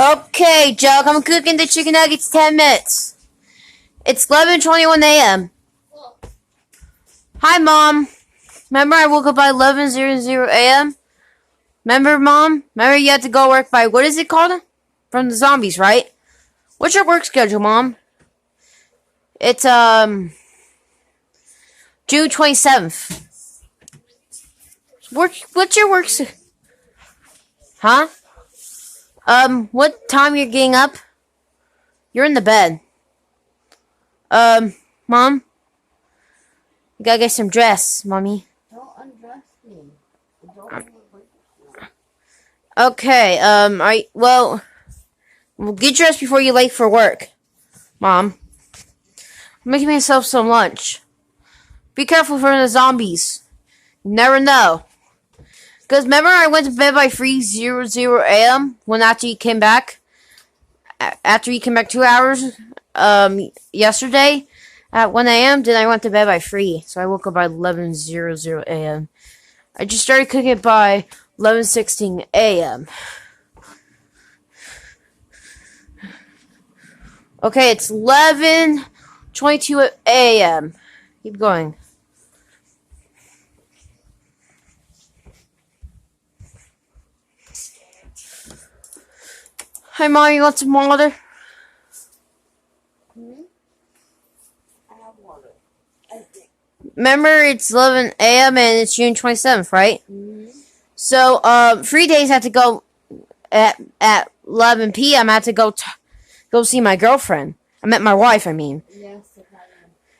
Okay, Joe, I'm cooking the chicken nuggets 10 minutes. It's 11:21 a.m. Hi, Mom. Remember I woke up by 11:00 a.m.? Remember, Mom? Remember you had to go work by, what is it called? From the zombies, right? What's your work schedule, Mom? It's, June 27th. What's your work Huh? What time you're getting up? You're in the bed. Mom? You gotta get some dress, Mommy. Don't undress me. Okay, we'll get dressed before you're late for work. Mom. I'm making myself some lunch. Be careful from the zombies. You never know. Because remember I went to bed by 3:00 a.m. when after you came back? After you came back 2 hours, yesterday at 1 a.m., then I went to bed by 3. So I woke up by 11:00 a.m. I just started cooking it by 11:16 a.m. Okay, it's 11:22 a.m. Keep going. Hi, Mom, you want some water? I have water. Remember, it's 11 a.m. and it's June 27th, right? Mm-hmm. So, 3 days I had to go at 11 p.m. I had to go see my girlfriend. I met my wife, I mean. Yes,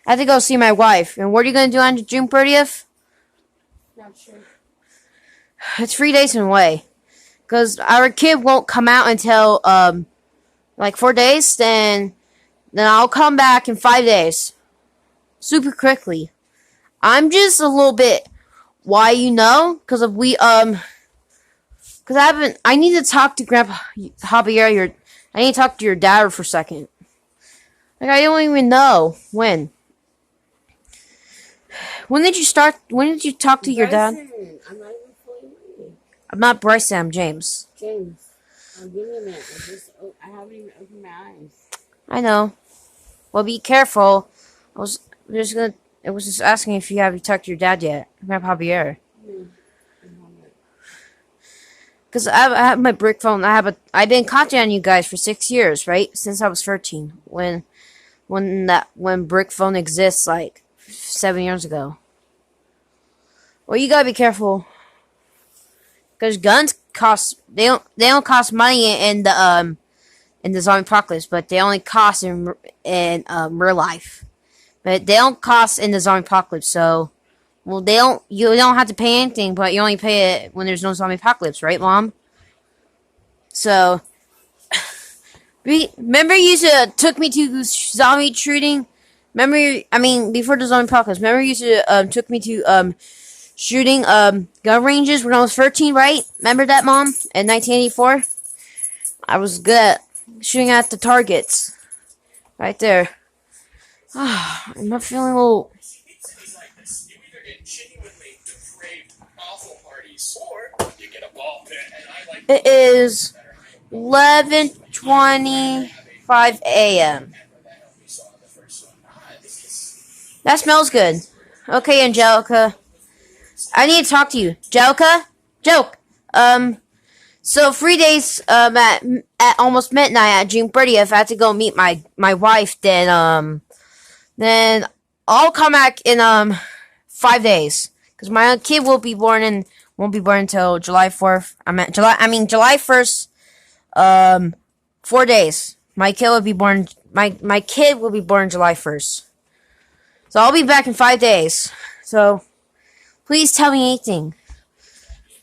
I had to go see my wife. And what are you going to do on June 30th? not sure. It's 3 days away. Because our kid won't come out until, 4 days. Then I'll come back in 5 days. Super quickly. I'm just a little bit, why you know? Because I need to talk to Grandpa Javier. I need to talk to your dad for a second. Like, I don't even know when. When did you talk to your dad? I'm not even fully reading. I'm not Bryson, I'm James. James, give me a minute. I haven't even opened my eyes. I know. Well, be careful. I was just asking if you have talked to your dad yet, Grandpa Javier. Because I have my brick phone. I've been contacting you guys for 6 years, right? Since I was 13. When brick phone exists, like 7 years ago. Well, you gotta be careful. Because guns they don't cost money in the zombie apocalypse, but they only cost in real life. But they don't cost in the zombie apocalypse, so you don't have to pay anything, but you only pay it when there's no zombie apocalypse, right, Mom? So remember you took me to zombie shooting? Before the zombie apocalypse, remember you took me to shooting gun ranges when I was 13, right? Remember that, Mom? In 1984? I was good at shooting at the targets. Right there. I'm not feeling a little... It is 11:25 a.m. That smells good. Okay, Angelica. I need to talk to you. Angelica? Joke. So 3 days, at almost midnight at June 30th, I had to go meet my wife. Then I'll come back in, 5 days. Because my kid won't be born until July 4th. July 1st, 4 days. My kid will be born July 1st. So I'll be back in 5 days. So please tell me anything.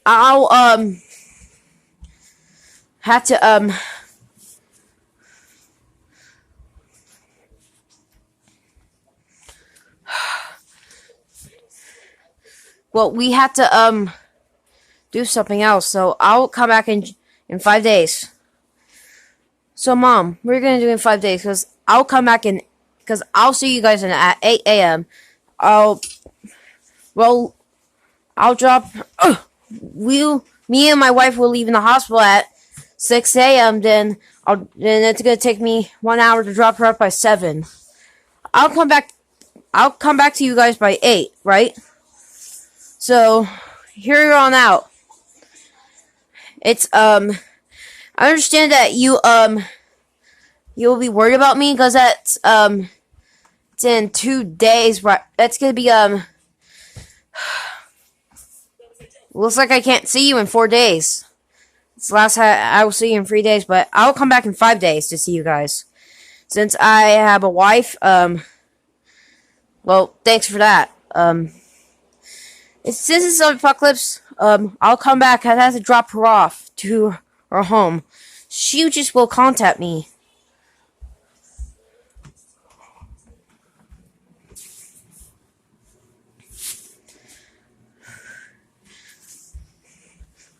I'll have to well, we have to do something else. So I'll come back in 5 days. So Mom, what are you gonna do in 5 days? Because I'll see you guys at 8 a.m. I'll drop. Me and my wife will leave in the hospital at 6 a.m., then it's gonna take me 1 hour to drop her off by 7. I'll come back. I'll come back to you guys by 8, right? So here on out. It's I understand that you'll be worried about me because that's it's in 2 days, right? That's gonna be looks like I can't see you in 4 days. It's the last time I will see you in 3 days, but I'll come back in 5 days to see you guys. Since I have a wife, well, thanks for that. Since it's an apocalypse, I'll come back. I have to drop her off to her home. She just will contact me.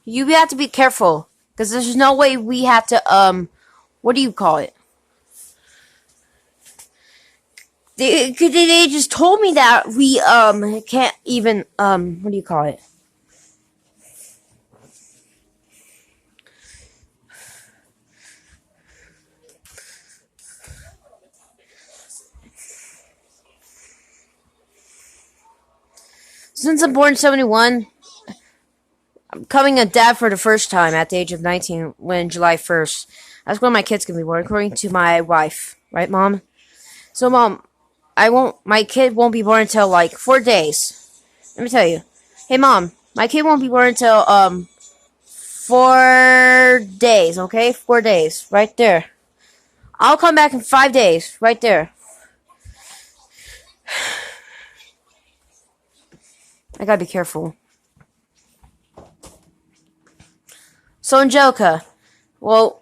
You have to be careful, because there's no way we have to, what do you call it? They just told me that we, can't even, what do you call it? Since I'm born in 71, I'm becoming a dad for the first time at the age of 19 when July 1st. That's when my kid's gonna be born, according to my wife. Right, Mom? So, Mom, my kid won't be born until, like, 4 days. Let me tell you. Hey, Mom, my kid won't be born until, 4 days, okay? 4 days. Right there. I'll come back in 5 days. Right there. I gotta be careful. So, Angelica, well,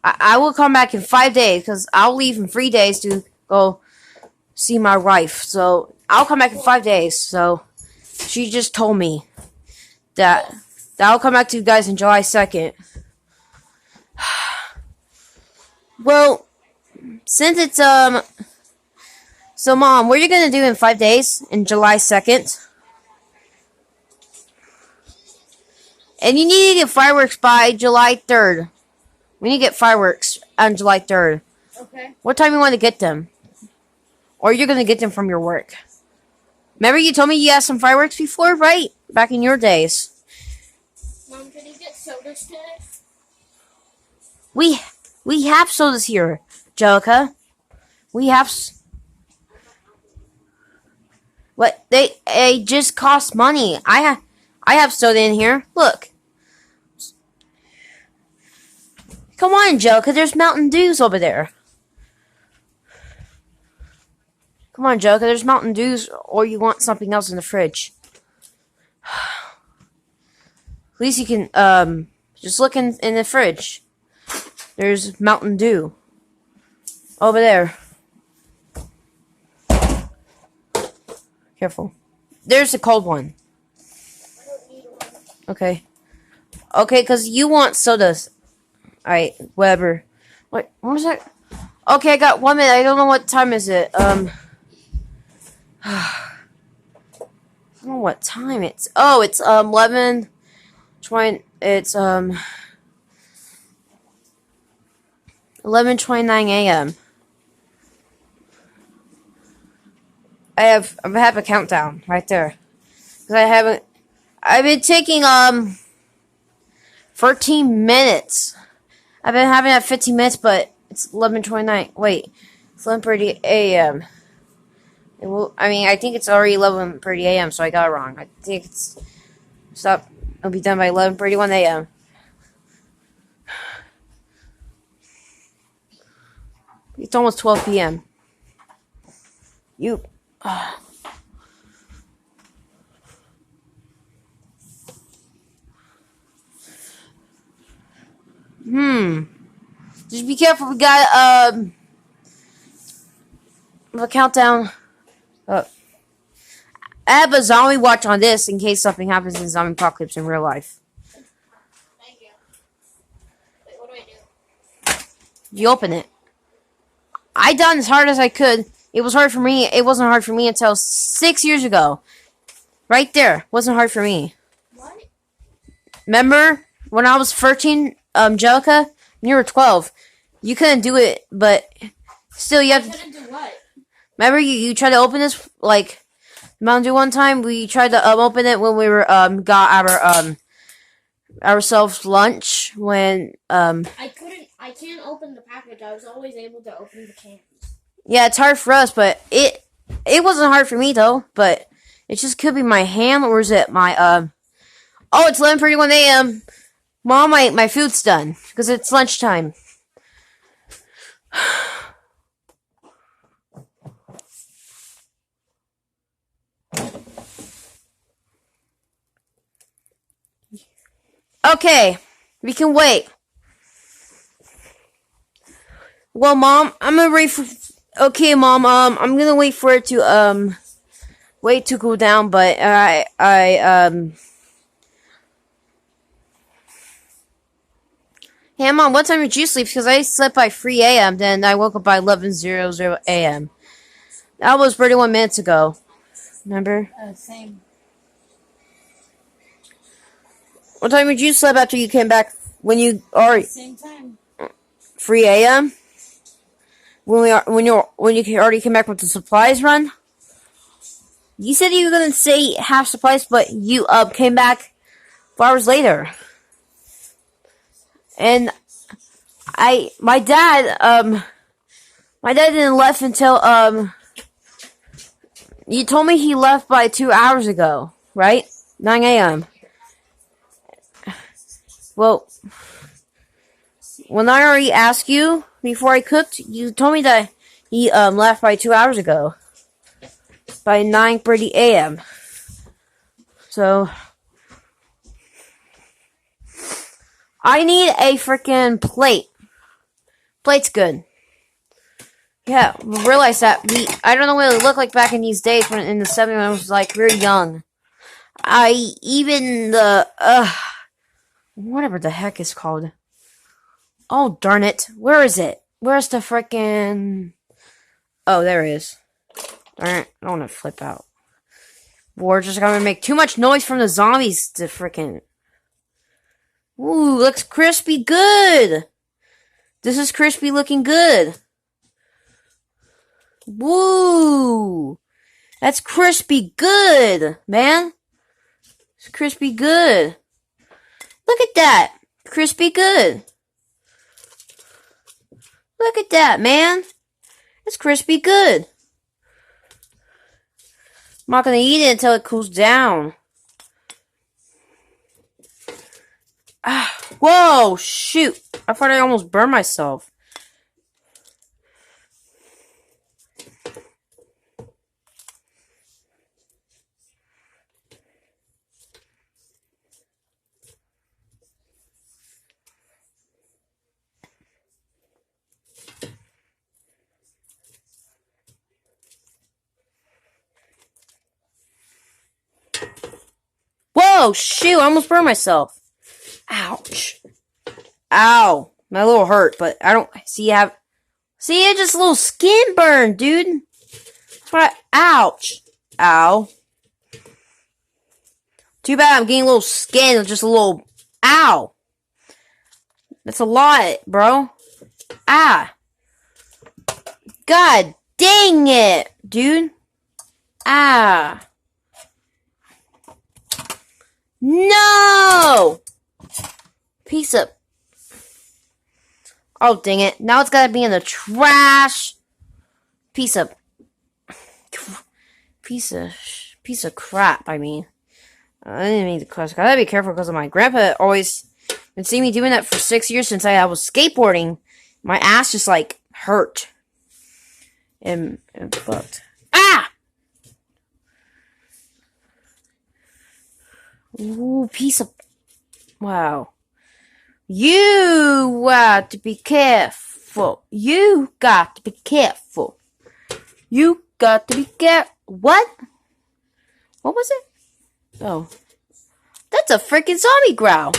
I will come back in 5 days, because I'll leave in 3 days to go see my wife. So, I'll come back in 5 days. So, she just told me that I'll come back to you guys on July 2nd. Well, since it's, so, Mom, what are you going to do in 5 days, in July 2nd? And you need to get fireworks by July 3rd. We need to get fireworks on July 3rd. Okay. What time you want to get them? Or you're going to get them from your work. Remember you told me you had some fireworks before, right? Back in your days. Mom, can you get sodas today? We have sodas here, Angelica. We have... What? They just cost money. I have soda in here. Look. Come on, Angelica. There's Mountain Dews over there. Come on, Angelica. There's Mountain Dews, or you want something else in the fridge. At least you can, just look in the fridge. There's Mountain Dew. Over there. Careful. There's the cold one. Okay. Okay, because you want sodas. Alright, whatever. What was that? Okay, I got 1 minute. I don't know what time is it. I don't know what time it's. Oh, it's 11:20. It's 11:29 a.m. I have a countdown right there. Because I've been taking 13 minutes. I've been having that 15 minutes, but it's 11:29. Wait, it's 11:30 a.m. I think it's already 11:30 a.m. So I got it wrong. I think it'll be done by 11:31 a.m. It's almost 12 p.m. Just be careful. We got a countdown. I have a zombie watch on this in case something happens in zombie apocalypse in real life. Thank you. Wait, what do I do? You open it. I done as hard as I could. It was hard for me. It wasn't hard for me until 6 years ago. Right there. Wasn't hard for me. What? Remember when I was 13 Jellica, when you were 12, you couldn't do it, but still, you have to. Couldn't do what? Remember, you tried to open this like Mountain Dew one time. We tried to open it when we were got our ourselves lunch when I can't open the package. I was always able to open the cans. Yeah, it's hard for us, but it wasn't hard for me though. But it just could be my ham, or is it my Oh, it's 11:31 a.m. Mom, my food's done because it's lunchtime. Okay, we can wait. Well, Mom, I'm gonna wait for. Okay, Mom. I'm gonna wait for it to wait to cool down. But Hey, Mom, what time did you sleep? Because I slept by 3 a.m. Then I woke up by 11:00 a.m. That was 31 minutes ago. Remember? Same. What time did you sleep after you came back? When you are Same time. 3 a.m. When you already came back with the supplies run. You said you were gonna say half supplies, but you came back 4 hours later. And my dad didn't left until you told me he left by 2 hours ago, right? 9 a.m. Well, when I already asked you before I cooked, you told me that he left by 2 hours ago. By 9:30 a.m. So I need a freaking plate. Plate's good. Yeah, realize that I don't know what it looked like back in these days when in the 70s when I was like very young. Whatever the heck it's called. Oh, darn it. Where is it? Where's the freaking... Oh, there it is. Darn it. I don't want to flip out. We're just gonna make too much noise from the zombies to freaking... Ooh, looks crispy good. This is crispy looking good. Woo. That's crispy good, man. It's crispy good. Look at that. Crispy good. Look at that, man. It's crispy good. I'm not gonna eat it until it cools down. Ah, whoa, shoot. I thought I almost burned myself. Whoa, shoot, I almost burned myself. Ouch. Ow. My little hurt, but I don't see it's just a little skin burn, dude. Ouch. Ow. Too bad I'm getting a little skin, just a little ow. That's a lot, bro. Ah. God dang it, dude. Ah. No! Piece of... Oh, dang it. Now it's gotta be in the trash. Piece of crap, I mean. I didn't mean to cuss. I gotta be careful because of my grandpa always been seeing me doing that for 6 years since I was skateboarding. My ass just, like, hurt. And fucked. Ah! Ooh, piece of... Wow. You got to be careful. You got to be careful. You got to be careful. What? What was it? Oh. That's a freaking zombie growl.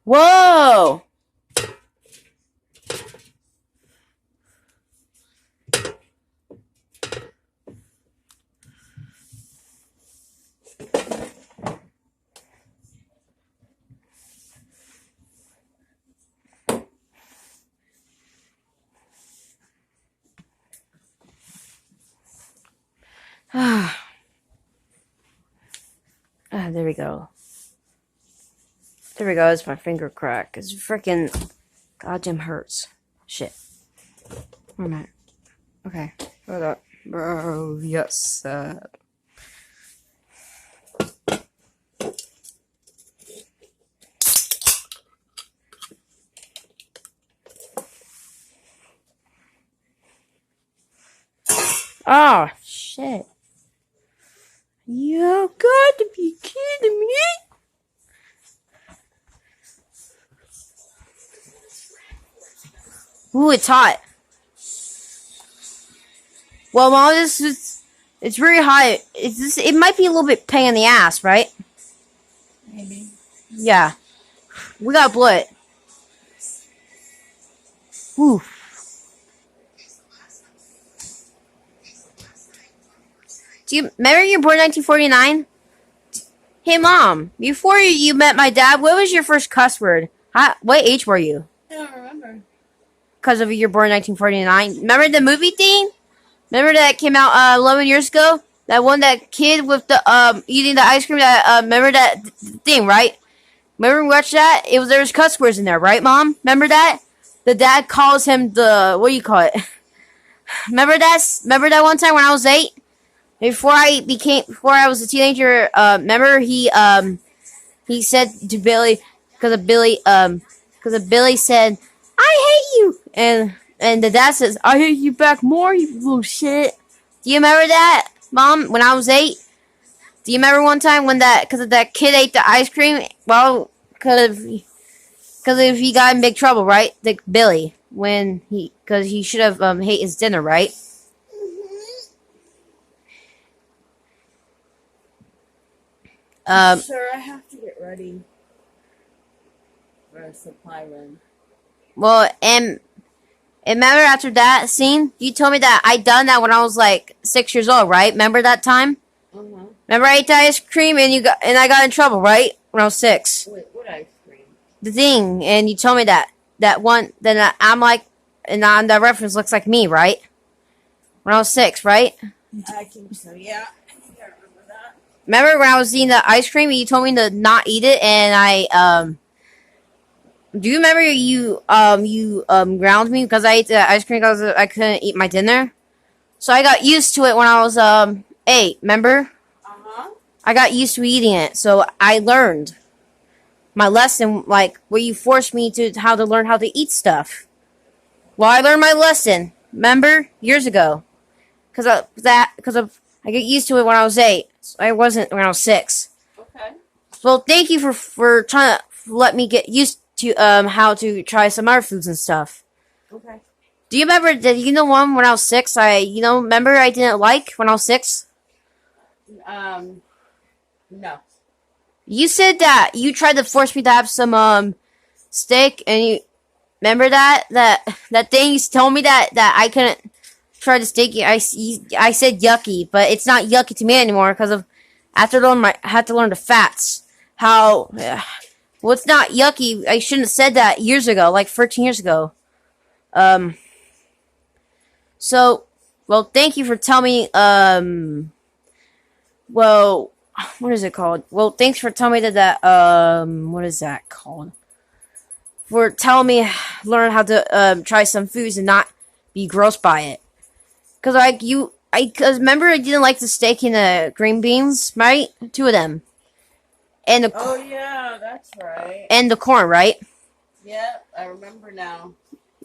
Whoa! There we go. There we go. It's my finger crack. It's freaking goddamn hurts. Shit. Wait a minute. Okay. Hold up. Bro, yes. Oh, shit. You got to be kidding me. Ooh, it's hot. Well, Mom, it's very hot. It might be a little bit pain in the ass, right? Maybe. Yeah. We gotta blow it. Ooh. Do you remember you were born 1949? Hey, Mom, before you met my dad, what was your first cuss word? What age were you? I don't remember. Because of you're born 1949. Remember the movie thing? Remember that came out 11 years ago? That one, that kid with the eating the ice cream. That remember that thing, right? Remember we watched that? There was cuss words in there, right, Mom? Remember that? The dad calls him the, what do you call it? Remember that one time when I was 8? Before I was a teenager, remember he said to Billy, because of Billy said, "I hate you," and the dad says, "I hate you back more, you little shit." Do you remember that, Mom? When I was 8, do you remember one time when because that kid ate the ice cream? Well, because he got in big trouble, right? Like Billy, because he should have ate his dinner, right? Sir, I have to get ready for a supply run. Well, and remember after that scene, you told me that I done that when I was like 6 years old, right? Remember that time? Uh-huh. Remember I ate the ice cream and I got in trouble, right? When I was 6. Wait, what ice cream? The thing, and you told me that one. Then I'm like, and on the reference looks like me, right? When I was 6, right? I think so, yeah. I think I remember that. Remember when I was eating the ice cream and you told me to not eat it, and I do you remember you ground me because I ate the ice cream because I couldn't eat my dinner? So I got used to it when I was 8. Remember? Uh-huh. I got used to eating it, so I learned my lesson. Like where you forced me to learn how to eat stuff. Well, I learned my lesson. Remember years ago, because I get used to it when I was 8. So I wasn't when I was 6. Okay. Well, thank you for trying to let me get used to how to try some other foods and stuff. Okay. Do you remember one when I was 6? Remember I didn't like when I was 6? No. You said that you tried to force me to have some steak, and you remember that thing you told me that I couldn't try the steak. I said yucky, but it's not yucky to me anymore because of I had to learn the fats. How well, it's not yucky. I shouldn't have said that years ago, like 13 years ago. So, well, thank you for telling me. Well, what is it called? Well, thanks for telling me what is that called? For telling me learn how to try some foods and not be grossed by it. Cause cause remember I didn't like the steak and the green beans, right? 2 of them. And Oh, yeah, that's right. and the corn, right? Yep, I remember now.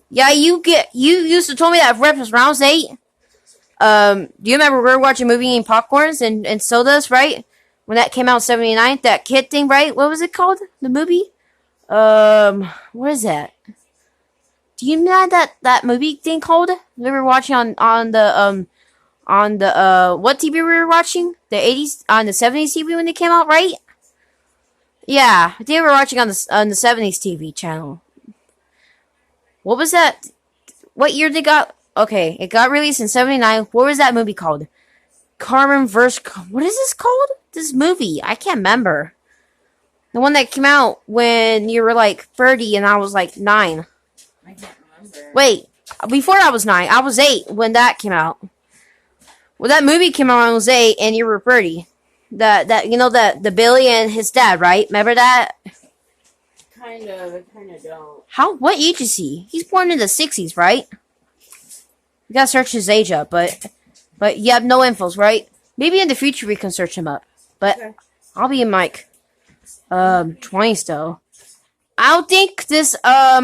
Yeah, you used to tell me that reference when I was 8. Do you remember we were watching a movie eating popcorns and sodas, right? When that came out in 79, that kid thing, right? What was it called? The movie? What is that? Do you know that movie thing called? We were watching on the what TV we were watching? The 80s on the 70s TV when they came out, right? Yeah, I think we were watching on the 70s TV channel. What was that? What year they got? Okay, it got released in 79. What was that movie called? Carmen vs. What is this called? This movie. I can't remember. The one that came out when you were like 30 and I was like 9. I can't remember. Wait, before I was 9. I was 8 when that came out. Well, that movie came out when I was 8, and you were pretty. The Billy and his dad, right? Remember that? Kind of. I kind of don't. How? What age is he? He's born in the 60s, right? We gotta search his age up, but you have no infos, right? Maybe in the future we can search him up. But Okay. I'll be in like 20s though. I don't think this I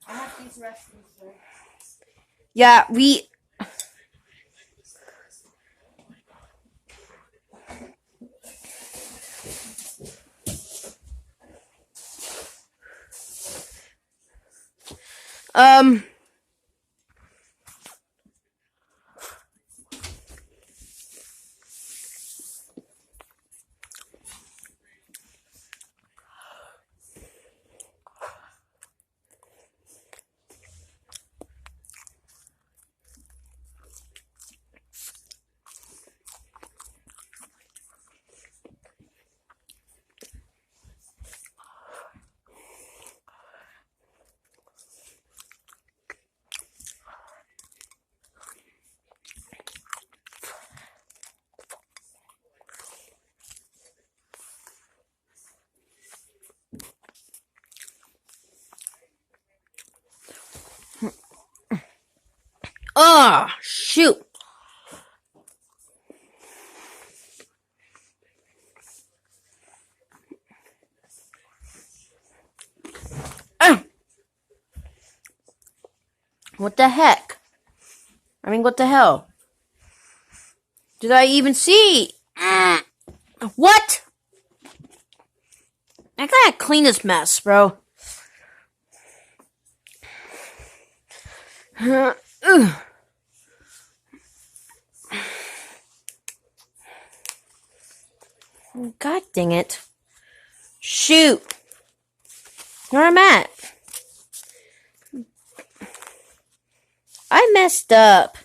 have these resting, sir. yeah, we um shoot. Ah, what the heck? I mean, what the hell? Did I even see? What? I gotta clean this mess, bro. God dang it. Shoot. Where I'm at. I messed up.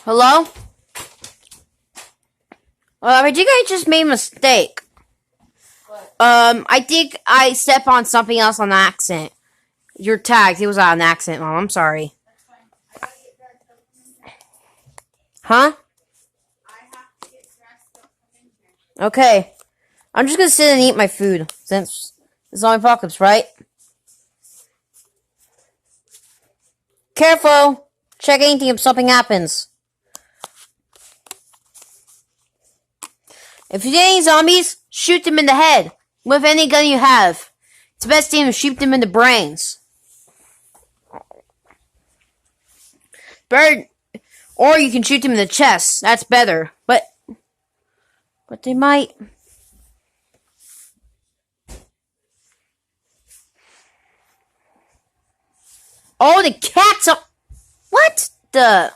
Hello? I think I just made a mistake. What? I think I stepped on something else on accident. You're tagged. It was on accident, Mom. I'm sorry. That's fine. I gotta get dressed. Don't come in here. Huh? I have to get dressed. Don't come in here. Okay. I'm just gonna sit and eat my food since it's zombie apocalypse, right? Careful! Check anything if something happens. If you see any zombies, shoot them in the head with any gun you have. It's the best thing to shoot them in the brains. Bird, or you can shoot them in the chest. That's better. But they might. Oh, the cats are. What the?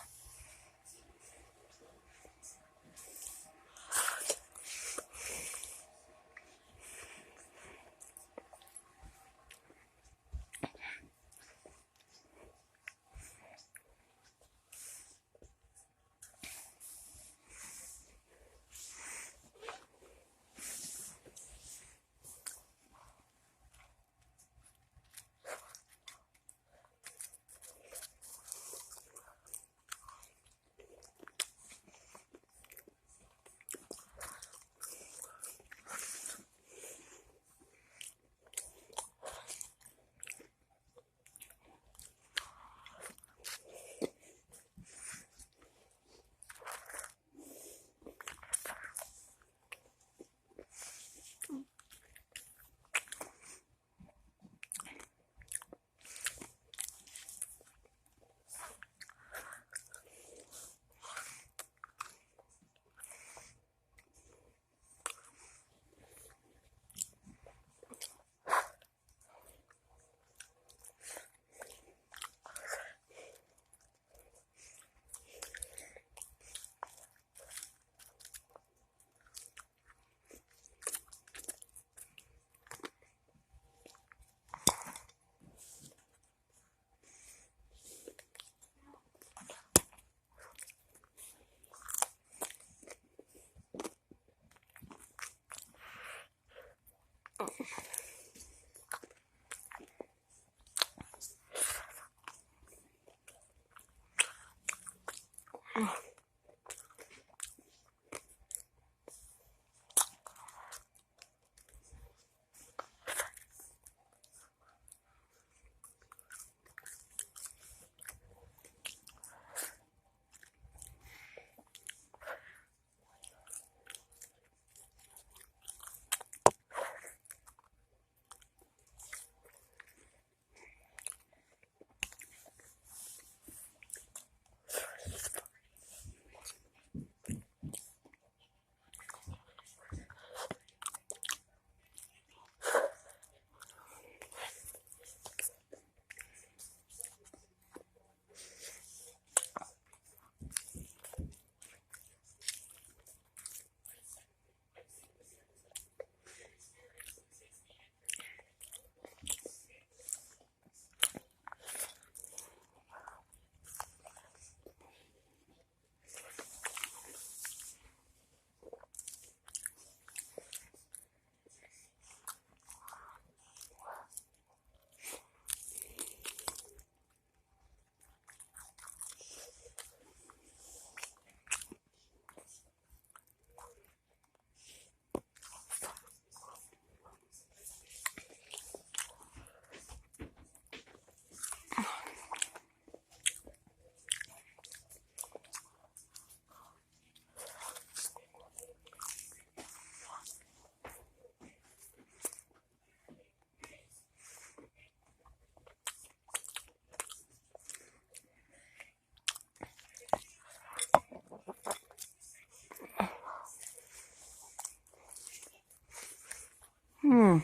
Hmm.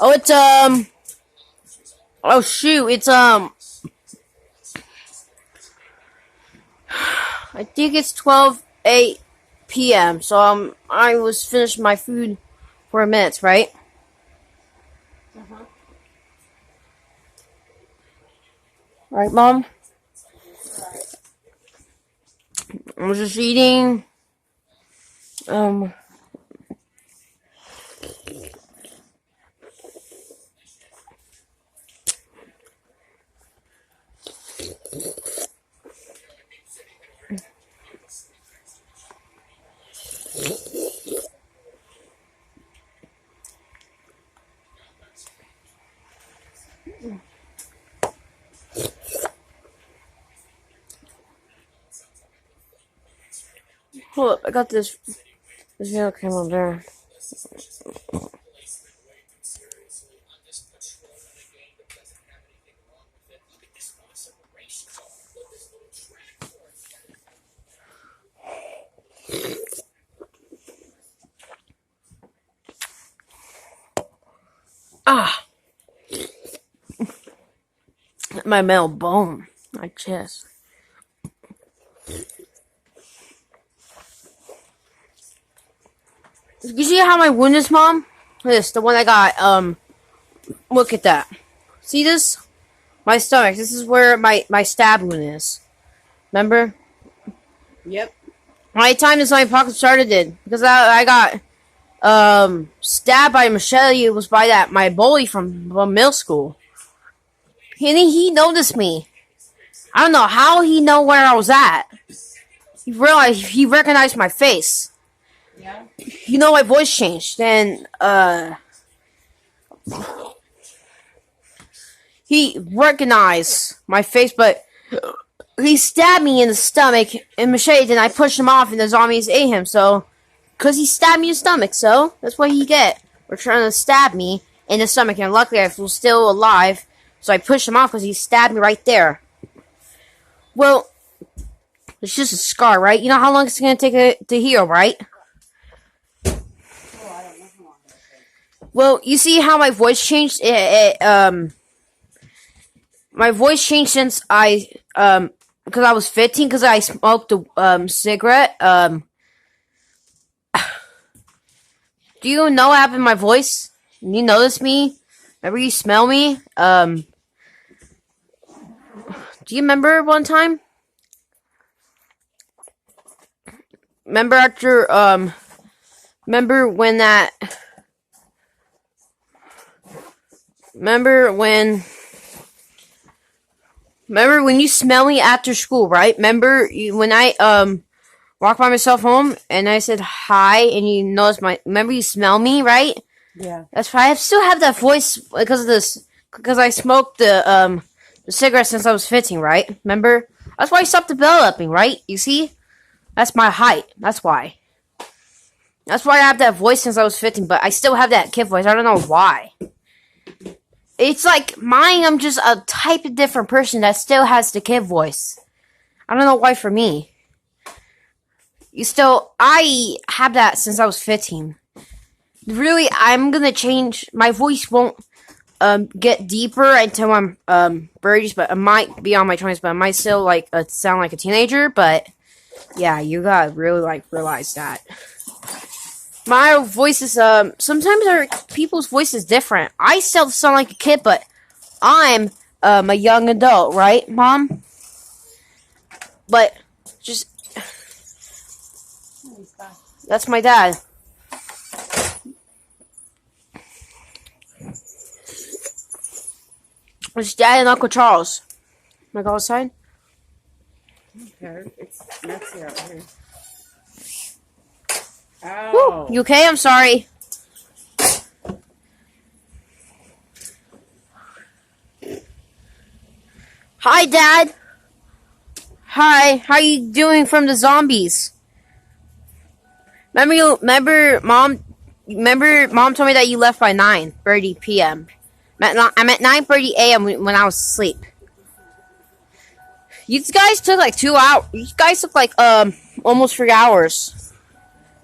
Oh, it's Oh shoot! It's I think it's 12:08 p.m. So I was finished my food for a minute, right? Uh-huh. Right, Mom. I was just eating. Um. Hold up! I got this nail cream on there. Ah, my male bone, my chest. You see how my wound is, Mom? This, the one I got. Look at that. See this? My stomach. This is where my stab wound is. Remember? Yep. My time is my pocket started it because I got stabbed by a machete. It was by that my bully from middle school. And he noticed me. I don't know how he know where I was at. He recognized my face. Yeah. You know my voice changed. Then he recognized my face, but he stabbed me in the stomach and machete, and I pushed him off, and the zombies ate him. So, because he stabbed me in the stomach, so that's what he get. We're trying to stab me in the stomach, and luckily I was still alive, so I pushed him off because he stabbed me right there. Well, it's just a scar, right? You know how long it's gonna take to heal, right? Well, you see how my voice changed? My voice changed since because I was 15, because I smoked a cigarette. Do you know what happened to my voice? You notice me? Remember you smell me? Do you remember one time? Remember after, remember when that, remember when you smell me after school, right? Remember when I, walked by myself home and I said hi and you noticed remember you smell me, right? Yeah. That's why I still have that voice because of this, because I smoked the cigarette since I was 15, right? Remember? That's why I stopped developing, right? You see? That's my height. That's why. That's why I have that voice since I was 15, but I still have that kid voice. I don't know why. It's like mine, I'm just a type of different person that still has the kid voice. I don't know why for me. I have that since I was 15. Really, I'm gonna change. My voice won't get deeper until I'm 30s, but it might be on my 20s, but I might still sound like a teenager. But yeah, you gotta really realize that. My voice is sometimes people's voice is different. I still sound like a kid, but I'm a young adult, right, Mom? But just that's my dad. It's Dad and Uncle Charles. Am I go outside? Okay. It's messy out here. Oh. Woo. You okay? I'm sorry. Hi, Dad. Hi. How you doing from the zombies? Remember, Mom told me that you left by 9:30 p.m. I'm at 9:30 a.m. when I was asleep. You guys took like 2 hours. You guys took like almost 3 hours.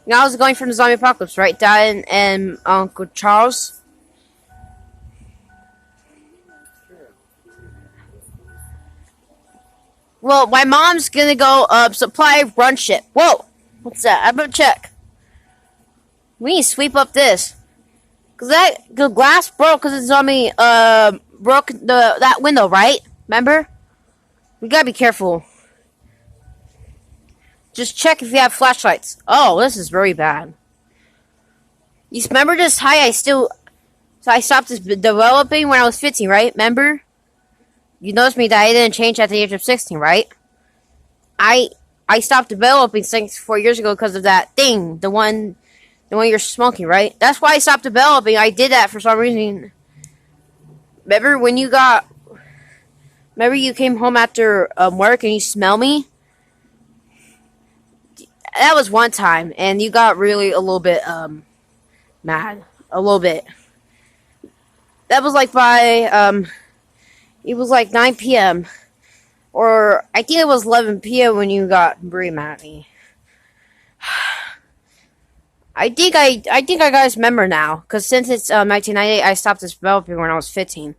You know, I was going from the zombie apocalypse, right, Dad and Uncle Charles? Well, my mom's gonna go supply run ship. Whoa, what's that? I'm gonna check. We need to sweep up this, cause the glass broke because the zombie broke that window, right? Remember? We gotta be careful. Just check if you have flashlights. Oh, this is very bad. You remember this high? So I stopped this developing when I was 15, right? Remember? You noticed me that I didn't change at the age of 16, right? I stopped developing 4 years ago because of that thing, the one you're smoking, right? That's why I stopped developing. I did that for some reason. Remember when you came home after work and you smell me? That was one time, and you got really a little bit mad. A little bit. That was like by it was like 9 p.m. Or I think it was 11 p.m. when you got very mad at me. I think I guys remember now, because since it's 1998, I stopped this developing when I was 15.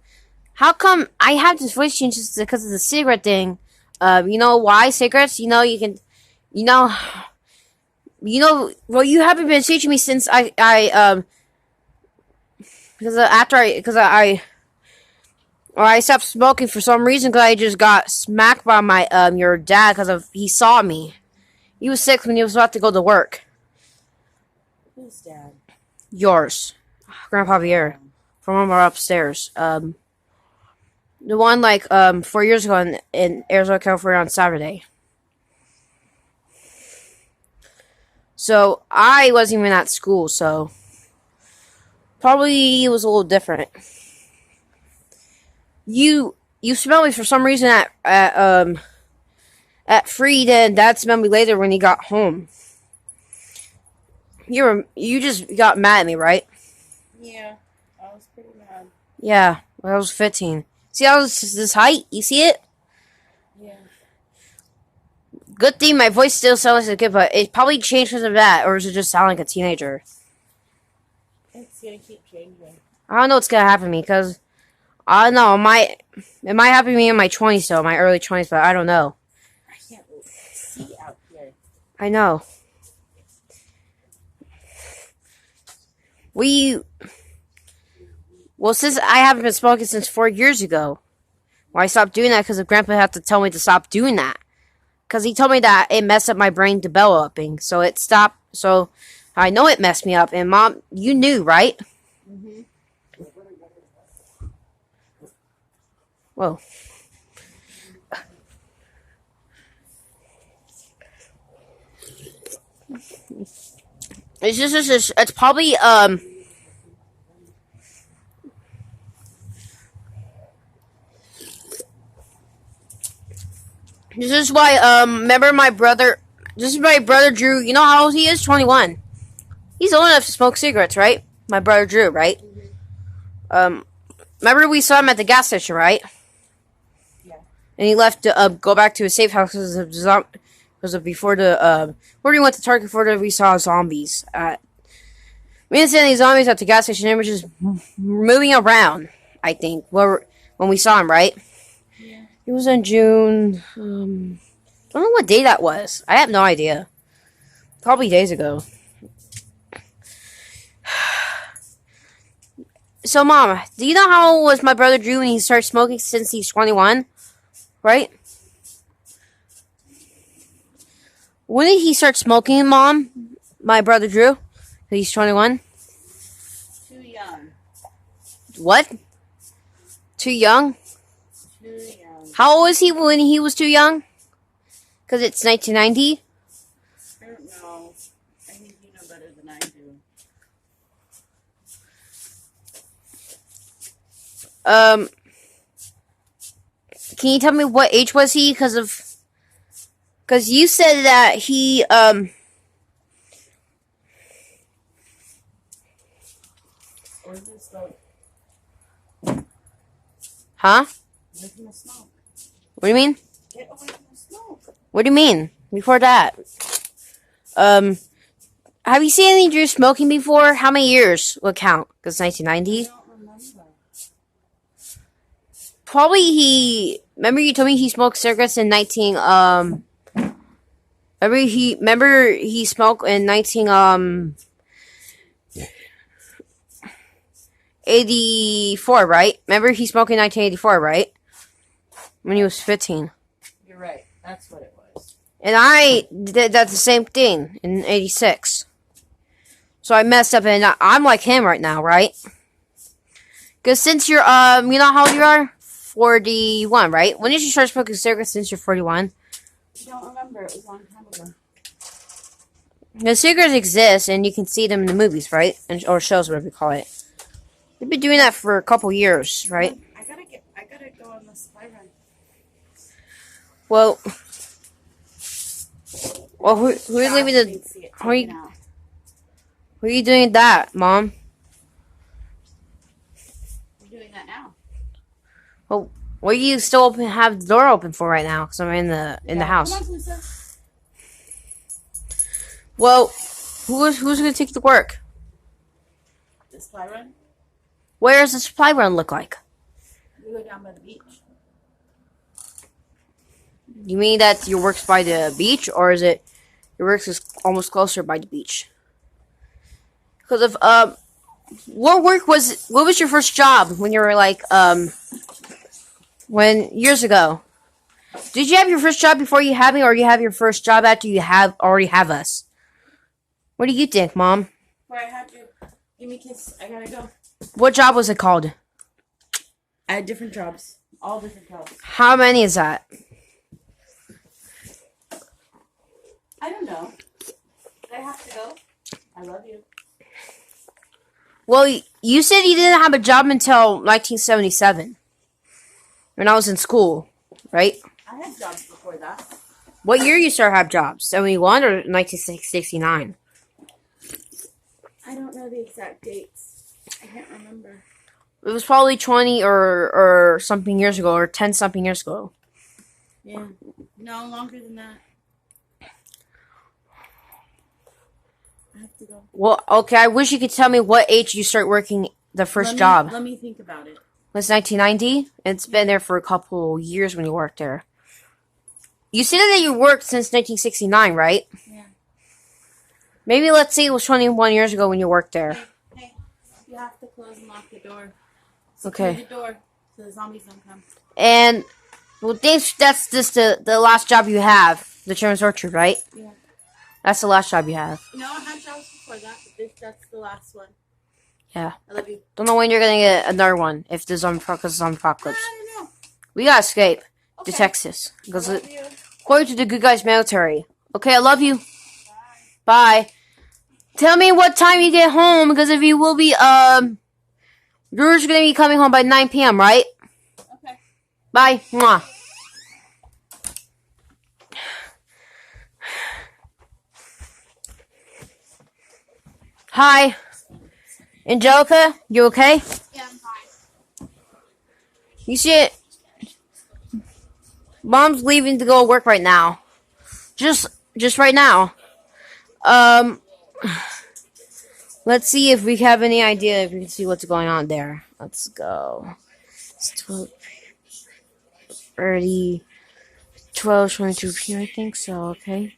How come I have this voice change just because of the cigarette thing? You know why cigarettes? You know well, you haven't been teaching me since I stopped smoking for some reason, because I just got smacked by my your dad because he saw me. He was sick when he was about to go to work. Who's dad? Yours, Grandpa Pierre, from when we were upstairs. The one 4 years ago in Arizona, California on Saturday. So I wasn't even at school, so probably it was a little different. You you smelled me for some reason at Freed, and Dad smelled me later when he got home. You just got mad at me, right? Yeah, I was pretty mad. Yeah, when I was 15. See how this height? You see it? Yeah. Good thing my voice still sounds like a kid, but it probably changed because of that, or is it just sound like a teenager? It's gonna keep changing. I don't know what's gonna happen to me, because I don't know, it might happen to me in my 20s, though, my early 20s, but I don't know. I can't see out here. I know. Well, since I haven't been smoking since 4 years ago, well, I stopped doing that because Grandpa had to tell me to stop doing that. Because he told me that it messed up my brain developing, so it stopped, so I know it messed me up, and Mom, you knew, right? Mm-hmm. Whoa. It's probably, this is why, remember this is my brother Drew, you know how old he is? 21. He's old enough to smoke cigarettes, right? My brother Drew, right? Remember we saw him at the gas station, right? Yeah. And he left to, go back to his safe house because of before the, where he went to Target before we saw zombies we didn't see any zombies at the gas station, they were just moving around, I think, when we saw him, right? Yeah. It was in June. I don't know what day that was. I have no idea. Probably days ago. So, Mom, do you know how old was my brother Drew when he started smoking since he's 21? Right? When did he start smoking, Mom? My brother Drew? He's 21? Too young. What? Too young? Too young. How old was he when he was too young? Because it's 1990? I don't know. I think you know better than I do. Can you tell me what age was he? Because you said that he, Or is this like huh? away from the smoke? What do you mean? Get away from the smoke. What do you mean? Before that? Have you seen any Drew smoking before? How many years would count? Because I 1990? don't remember. Probably remember you told me he smoked cigarettes in remember he smoked in 84, right? Remember he smoked in 1984, right? When he was 15. You're right. That's what it was. And I did that the same thing in 86. So I messed up and I'm like him right now, right? Because since you're, you know how old you are? 41, right? When did you start smoking cigarettes since you're 41? I don't remember. It was a long time ago. The cigarettes exist and you can see them in the movies, right? Or shows, whatever you call it. They've been doing that for a couple years, right? I gotta go on the supply run. Well, who are leaving the... Who Who are you doing that, Mom? We're doing that now. Well, what are you still have the door open for right now? Because I'm in the house. Come on, Lisa. Well, who's going to take the work? The supply run. Where does the supply run look like? We go down by the beach. You mean that your work's by the beach, or is it your work is almost closer by the beach? Because of what was your first job when you were like when years ago? Did you have your first job before you had me, or you have your first job after you already have us? What do you think, Mom? Where I have to give me a kiss. I gotta go. What job was it called? I had different jobs. All different jobs. How many is that? I don't know. But I have to go. I love you. Well, you said you didn't have a job until 1977. when I was in school, right? I had jobs before that. What year you start have jobs? 71 or 1969? I don't know the exact dates. I can't remember. It was probably 20 or something years ago, or 10 something years ago. Yeah. No, longer than that. I have to go. Well, okay, I wish you could tell me what age you start working the first job. Let me think about it. It's 1990. It's been there for a couple years when you worked there. You said that you worked since 1969, right? Yeah. Maybe let's say it was 21 years ago when you worked there. Hey, you have to close and lock the door. Okay. Secure the door so the zombies don't come. And, well, that's just the last job you have. The Chairman's Orchard, right? Yeah. That's the last job you have. No, I had jobs before that, but that's the last one. Yeah. I love you. Don't know when you're gonna get another one if the zombie apocalypse. I don't know. We gotta escape to Okay. Texas. I Because love you. according to the good guys military. Okay, I love you. Bye. Tell me what time you get home, because if you will be, you're just gonna be coming home by 9 p.m., right? Okay. Bye. Mwah. Hi. Angelica, you okay? Yeah, I'm fine. You see it? Mom's leaving to go work right now. Just right now. Let's see if we have any idea if we can see what's going on there. Let's go. It's 12:30, 12:22 p.m. I think so. Okay.